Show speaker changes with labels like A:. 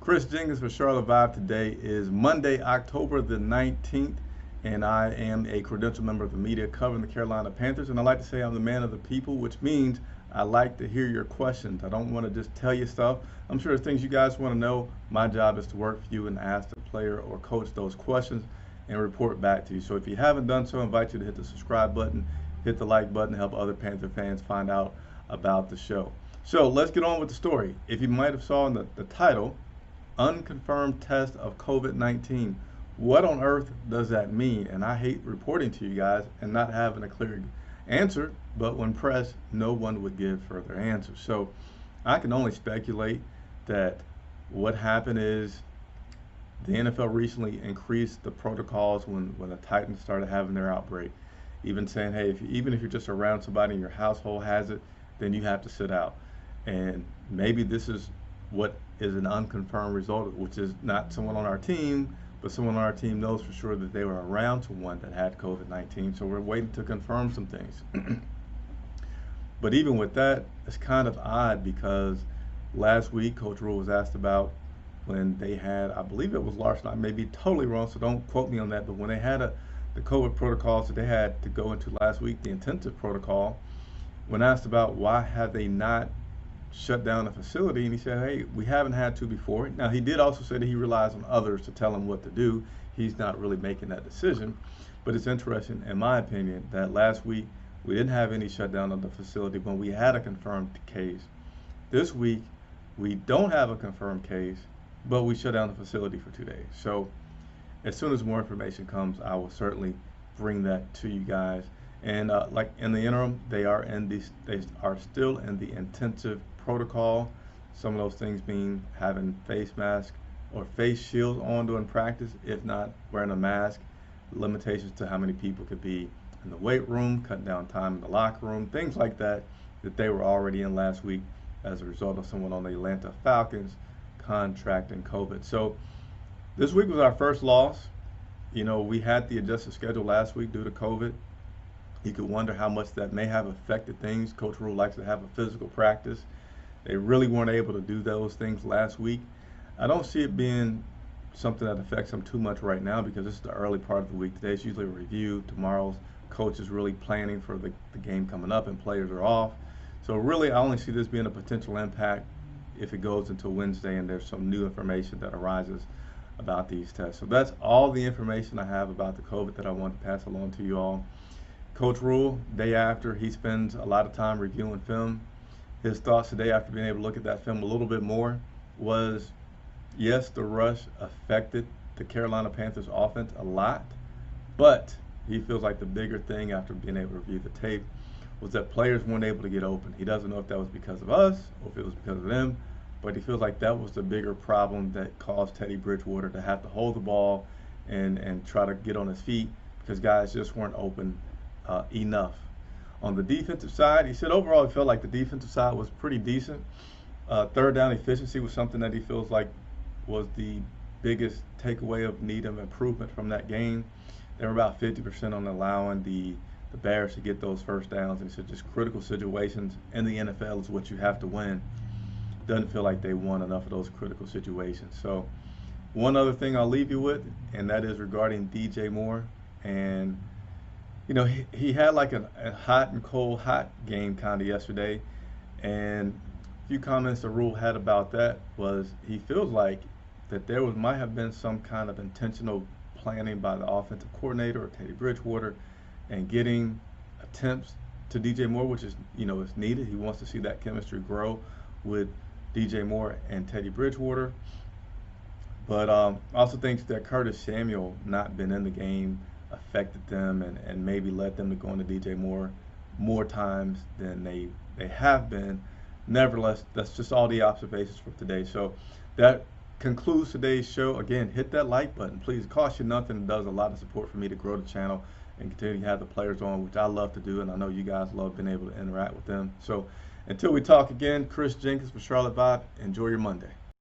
A: Chris Jenkins for Charlotte Vibe. Today is Monday, October the 19th, and I am a credentialed member of the media covering the Carolina Panthers. And I like to say I'm the man of the people, which means I like to hear your questions. I don't want to just tell you stuff. I'm sure there's things you guys want to know. My job is to work for you and ask the player or coach those questions and report back to you. So if you haven't done so, I invite you to hit the subscribe button, hit the like button, help other Panther fans find out about the show. So let's get on with the story. If you might have saw in the title, Unconfirmed test of COVID-19. What on earth does that mean? And I hate reporting to you guys and not having a clear answer, but when pressed, no one would give further answers. So I can only speculate that what happened is the NFL recently increased the protocols when the Titans started having their outbreak. Even saying, hey, even if you're just around somebody in your household has it, then you have to sit out. And maybe this is what is an unconfirmed result, which is not someone on our team, but someone on our team knows for sure that they were around someone that had COVID-19. So we're waiting to confirm some things. But even with that, it's kind of odd because last week Coach Rule was asked about when they had, I believe it was Larson, I may be totally wrong, so don't quote me on that, but when they had the COVID protocols that they had to go into last week, the intensive protocol, when asked about why have they not shut down the facility, and he said, hey, we haven't had to before. Now, he did also say that he relies on others to tell him what to do. He's not really making that decision. But it's interesting, in my opinion, that last week we didn't have any shutdown of the facility when we had a confirmed case. This week, we don't have a confirmed case, but we shut down the facility for 2 days. So as soon as more information comes, I will certainly bring that to you guys. And like in the interim, they are still in the intensive protocol. Some of those things being having face masks or face shields on during practice, if not wearing a mask, limitations to how many people could be in the weight room, cutting down time in the locker room, things like that they were already in last week as a result of someone on the Atlanta Falcons contracting COVID. So this week was our first loss. You know, we had the adjusted schedule last week due to COVID. You could wonder how much that may have affected things. Coach Rule likes to have a physical practice. They really weren't able to do those things last week. I don't see it being something that affects them too much right now because this is the early part of the week. Today's usually a review. Tomorrow's coach is really planning for the game coming up and players are off. So really, I only see this being a potential impact if it goes until Wednesday and there's some new information that arises about these tests. So that's all the information I have about the COVID that I want to pass along to you all. Coach Rule, day after, he spends a lot of time reviewing film. His thoughts today after being able to look at that film a little bit more was, yes, the rush affected the Carolina Panthers offense a lot, but he feels like the bigger thing after being able to review the tape was that players weren't able to get open. He doesn't know if that was because of us or if it was because of them, but he feels like that was the bigger problem that caused Teddy Bridgewater to have to hold the ball and try to get on his feet because guys just weren't open enough. On the defensive side, he said overall he felt like the defensive side was pretty decent. Third down efficiency was something that he feels like was the biggest takeaway of need of improvement from that game. They were about 50% on allowing the Bears to get those first downs, and he said just critical situations in the NFL is what you have to win. Doesn't feel like they won enough of those critical situations. So one other thing I'll leave you with, and that is regarding DJ Moore. And you know, he had like a hot and cold hot game kind of yesterday, and a few comments the Rule had about that was he feels like that there might have been some kind of intentional planning by the offensive coordinator or Teddy Bridgewater and getting attempts to DJ Moore, which is, you know, is needed. He wants to see that chemistry grow with DJ Moore and Teddy Bridgewater. But also thinks that Curtis Samuel not been in the game affected them and maybe led them to go into DJ Moore more times than they have been. Nevertheless, that's just all the observations for today. So that concludes today's show. Again, hit that like button, please. It costs you nothing. It does a lot of support for me to grow the channel and continue to have the players on, which I love to do, and I know you guys love being able to interact with them. So until we talk again, Chris Jenkins for Charlotte Vibe. Enjoy your Monday.